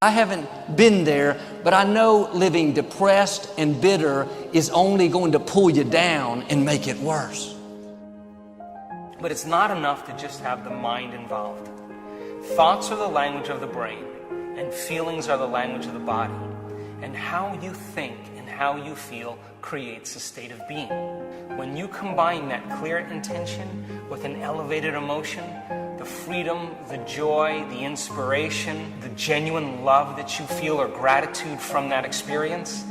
I haven't been there, but I know living depressed and bitter is only going to pull you down and make it worse. But it's not enough to just have the mind involved. Thoughts are the language of the brain, and feelings are the language of the body. And how you think and how you feel creates a state of being. When you combine that clear intention with an elevated emotion, the freedom, the joy, the inspiration, the genuine love that you feel or gratitude from that experience,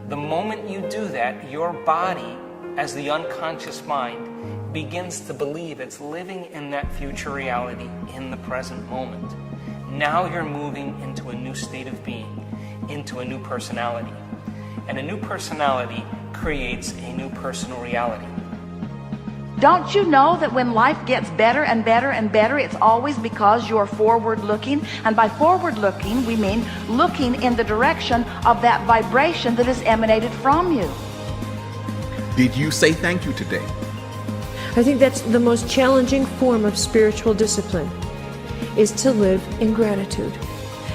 the moment you do that, your body, as the unconscious mind, begins to believe it's living in that future reality in the present moment. Now you're moving into a new state of being, into a new personality. And a new personality creates a new personal reality. Don't you know that when life gets better and better and better, it's always because you're forward looking? And by forward looking, we mean looking in the direction of that vibration that is emanated from you. Did you say thank you today? I think that's the most challenging form of spiritual discipline, is to live in gratitude.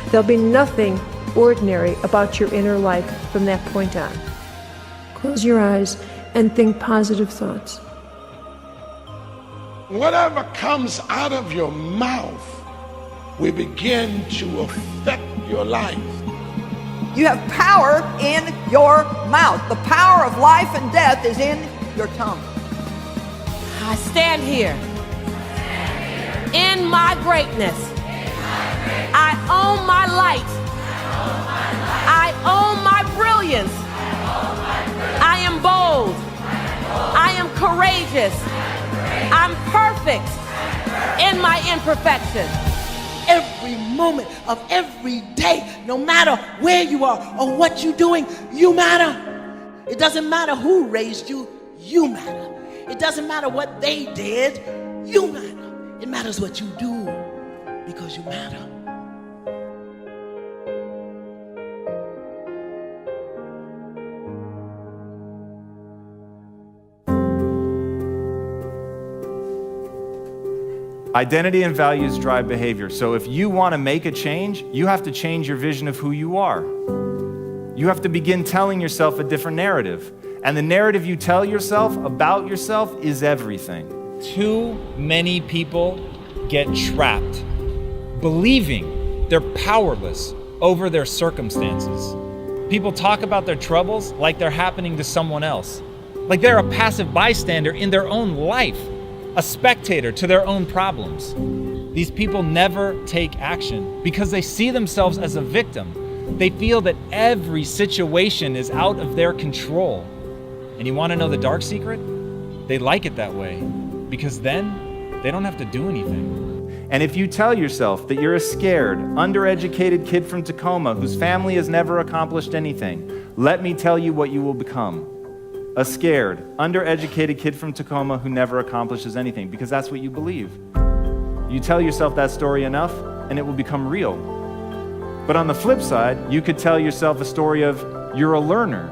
There'll be nothing ordinary about your inner life from that point on. Close your eyes and think positive thoughts. Whatever comes out of your mouth will begin to affect your life. You have power in your mouth. The power of life and death is in your tongue. I stand here in my greatness. I own my light. I own my brilliance. I am bold. I am courageous. I'm perfect in my imperfection. Every moment of every day, no matter where you are or what you're doing, you matter. It doesn't matter who raised you, you matter. It doesn't matter what they did, you matter. It matters what you do because you matter. Identity and values drive behavior. So if you want to make a change, you have to change your vision of who you are. You have to begin telling yourself a different narrative. And the narrative you tell yourself about yourself is everything. Too many people get trapped, believing they're powerless over their circumstances. People talk about their troubles like they're happening to someone else, like they're a passive bystander in their own life, a spectator to their own problems. These people never take action because they see themselves as a victim. They feel that every situation is out of their control. And you want to know the dark secret? They like it that way because then they don't have to do anything. And if you tell yourself that you're a scared, undereducated kid from Tacoma whose family has never accomplished anything, let me tell you what you will become. A scared, undereducated kid from Tacoma who never accomplishes anything, because that's what you believe. You tell yourself that story enough, and it will become real. But on the flip side, you could tell yourself a story of you're a learner.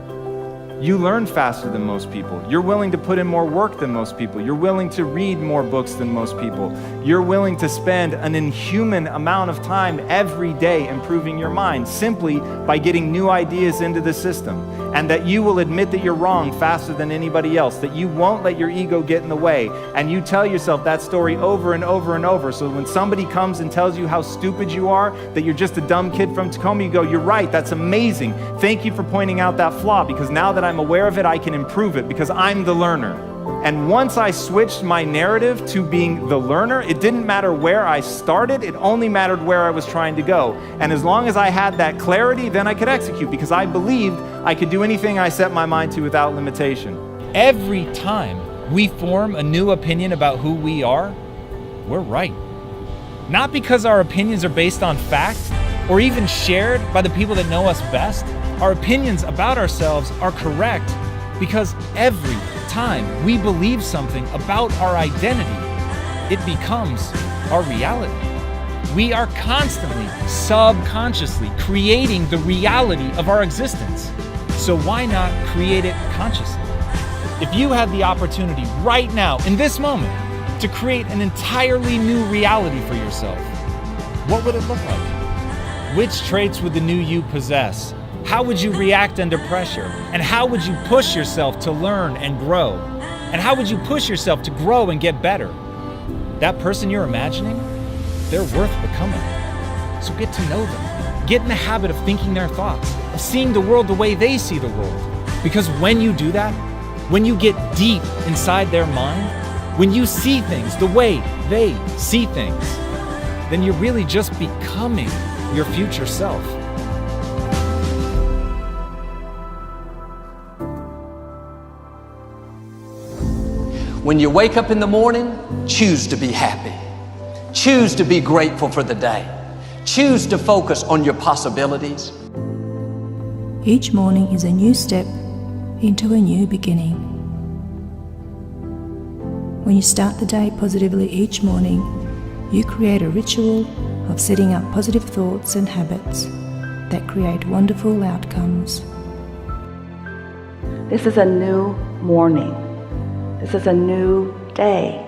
You learn faster than most people. You're willing to put in more work than most people. You're willing to read more books than most people. You're willing to spend an inhuman amount of time every day improving your mind simply by getting new ideas into the system. And that you will admit that you're wrong faster than anybody else, that you won't let your ego get in the way. And you tell yourself that story over and over and over. So when somebody comes and tells you how stupid you are, that you're just a dumb kid from Tacoma, you go, you're right, that's amazing. Thank you for pointing out that flaw, because now that I'm aware of it, I can improve it because I'm the learner. And once I switched my narrative to being the learner, it didn't matter where I started, it only mattered where I was trying to go. And as long as I had that clarity, then I could execute because I believed I could do anything I set my mind to without limitation. Every time we form a new opinion about who we are, we're right. Not because our opinions are based on fact or even shared by the people that know us best. Our opinions about ourselves are correct because every time we believe something about our identity, it becomes our reality. We are constantly, subconsciously creating the reality of our existence. So why not create it consciously? If you had the opportunity right now, in this moment, to create an entirely new reality for yourself, what would it look like? Which traits would the new you possess? How would you react under pressure? And how would you push yourself to learn and grow? And how would you push yourself to grow and get better? That person you're imagining, they're worth becoming. So get to know them. Get in the habit of thinking their thoughts, of seeing the world the way they see the world. Because when you do that, when you get deep inside their mind, when you see things the way they see things, then you're really just becoming your future self. When you wake up in the morning, choose to be happy. Choose to be grateful for the day. Choose to focus on your possibilities. Each morning is a new step into a new beginning. When you start the day positively each morning, you create a ritual of setting up positive thoughts and habits that create wonderful outcomes. This is a new morning. This is a new day.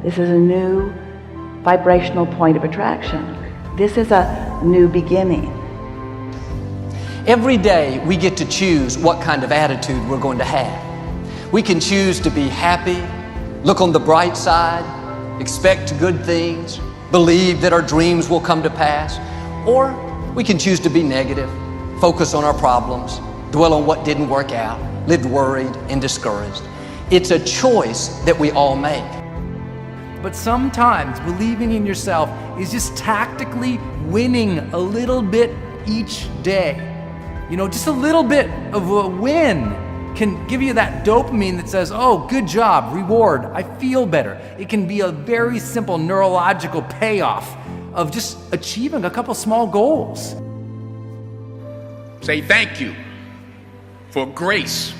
This is a new vibrational point of attraction. This is a new beginning. Every day we get to choose what kind of attitude we're going to have. We can choose to be happy, look on the bright side, expect good things, believe that our dreams will come to pass, or we can choose to be negative, focus on our problems, dwell on what didn't work out, live worried and discouraged. It's a choice that we all make. But sometimes believing in yourself is just tactically winning a little bit each day. You know, just a little bit of a win can give you that dopamine that says, oh, good job, reward, I feel better. It can be a very simple neurological payoff of just achieving a couple small goals. Say thank you for grace.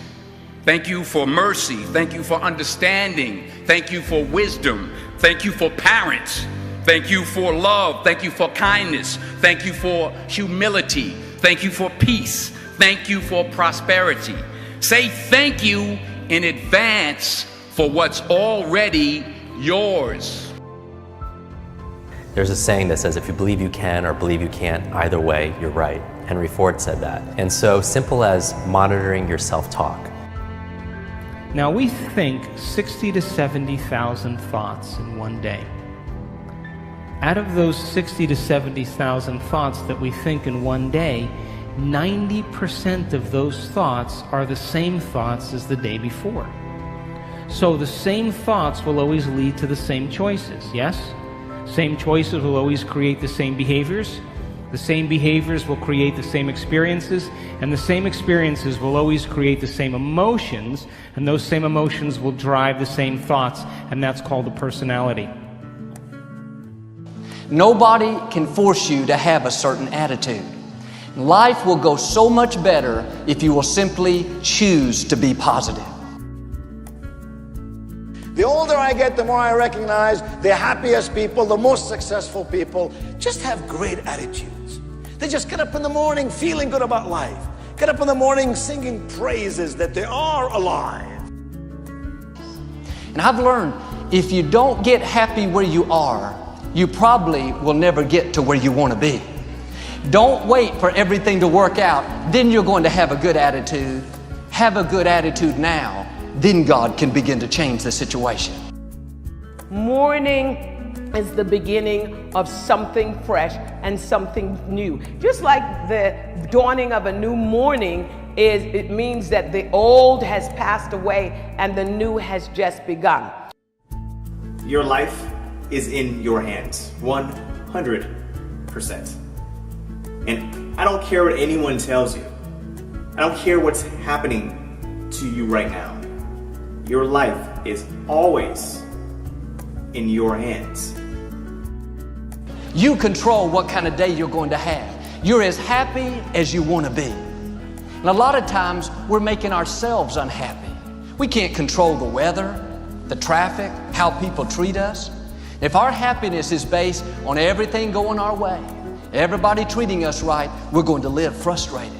Thank you for mercy. Thank you for understanding. Thank you for wisdom. Thank you for parents. Thank you for love. Thank you for kindness. Thank you for humility. Thank you for peace. Thank you for prosperity. Say thank you in advance for what's already yours. There's a saying that says, if you believe you can or believe you can't, either way, you're right. Henry Ford said that. And so simple as monitoring your self-talk. Now we think 60 to 70,000 thoughts in one day. Out of those 60 to 70,000 thoughts that we think in one day, 90% of those thoughts are the same thoughts as the day before. So the same thoughts will always lead to the same choices, yes? Same choices will always create the same behaviors. The same behaviors will create the same experiences, and the same experiences will always create the same emotions, and those same emotions will drive the same thoughts, and that's called a personality. Nobody can force you to have a certain attitude. Life will go so much better if you will simply choose to be positive. The older I get, the more I recognize the happiest people, the most successful people, just have great attitudes. They just get up in the morning feeling good about life. Get up in the morning singing praises that they are alive. And I've learned, if you don't get happy where you are, you probably will never get to where you want to be. Don't wait for everything to work out, then you're going to have a good attitude. Have a good attitude now, then God can begin to change the situation. Morning is the beginning of something fresh and something new. Just like the dawning of a new morning it means that the old has passed away and the new has just begun. Your life is in your hands, 100%. And I don't care what anyone tells you. I don't care what's happening to you right now. Your life is always in your hands. You control what kind of day you're going to have. You're as happy as you want to be. And a lot of times we're making ourselves unhappy. We can't control the weather, the traffic, how people treat us. If our happiness is based on everything going our way, everybody treating us right, we're going to live frustrated.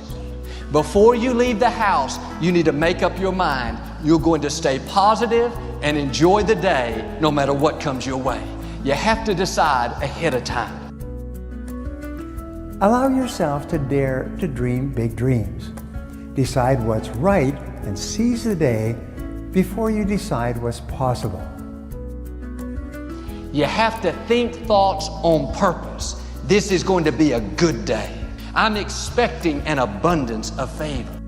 Before you leave the house, you need to make up your mind. You're going to stay positive and enjoy the day no matter what comes your way. You have to decide ahead of time. Allow yourself to dare to dream big dreams. Decide what's right and seize the day before you decide what's possible. You have to think thoughts on purpose. This is going to be a good day. I'm expecting an abundance of favor.